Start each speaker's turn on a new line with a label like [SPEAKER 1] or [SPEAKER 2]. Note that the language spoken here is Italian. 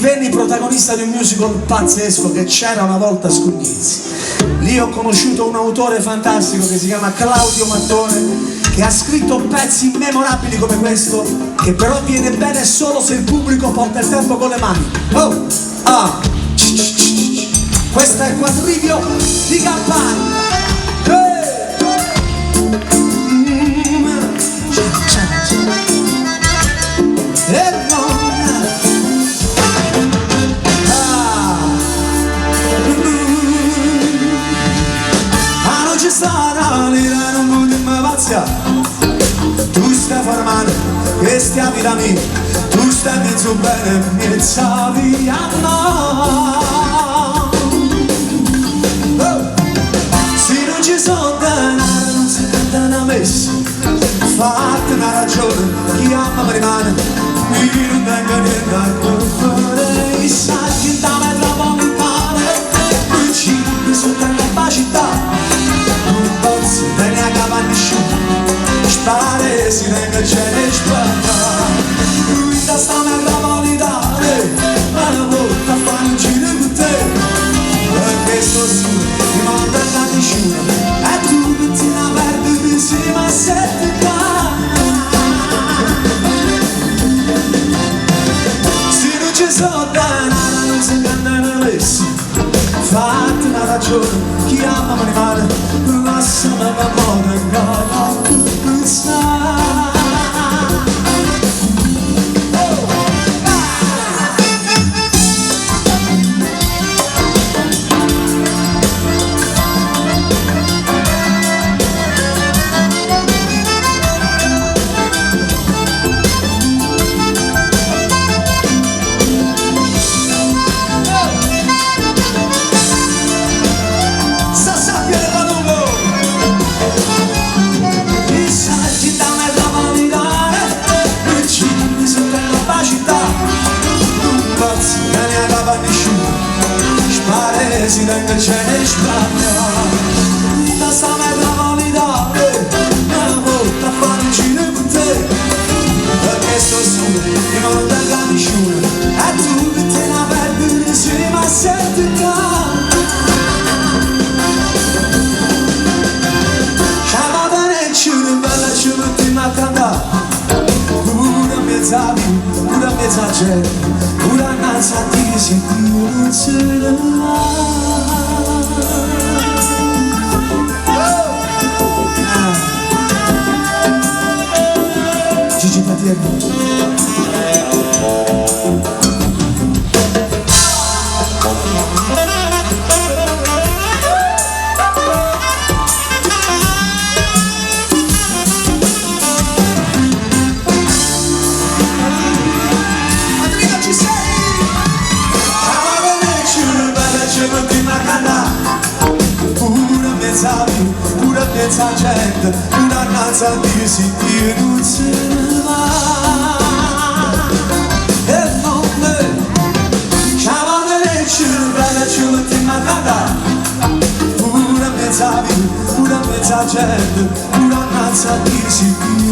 [SPEAKER 1] divenni protagonista di un musical pazzesco che c'era una volta a Scugnizzi. Lì ho conosciuto un autore fantastico che si chiama Claudio Mattone, che ha scritto pezzi memorabili come questo, che però viene bene solo se il pubblico porta il tempo con le mani. Oh! Ah! Questo è il quadrivio di Campani. Tu stai formando questa vita mia, tu stai mezzo bene, mezza via no. Se non ci sono denaro non si canta una messa, fatti una ragione, chi ama mi rimane, io non tengo niente a cuore, i saggi da metropolitana, i cibi sotto la capacità, un pozzo bene a capannisciuto. Spare si venga c'è ne spara, lui da sta metropolitana, ma una volta a fare un giro con te, perché sto su, mi manda la piscina, e tu non ti la perdi insieme a sette qua. Se non ci sono denaro non si canta una messa, fatti una ragione, chi ama mi rimane, lasciami la moda in gara. Si venga c'è ne spagna, da sta metropolitana, una volta a fare un giro con te, perché sto su, mi manda la piscina, e tu che te la perdi insieme a sette cani. Chiamata nel cielo, bella ci mettiamo a cantare, pure mezza vita, pure mezza gente, pure annanzi a dire se Dio non se ne va. Gigi Patiello. Pure mezza gente, una annanza a dire se Dio non se ne va. E non me chiamano nel cielo, bella ci mettiamo a cantare, pure mezza vita, pure mezza gente, una annanza a dire se Dio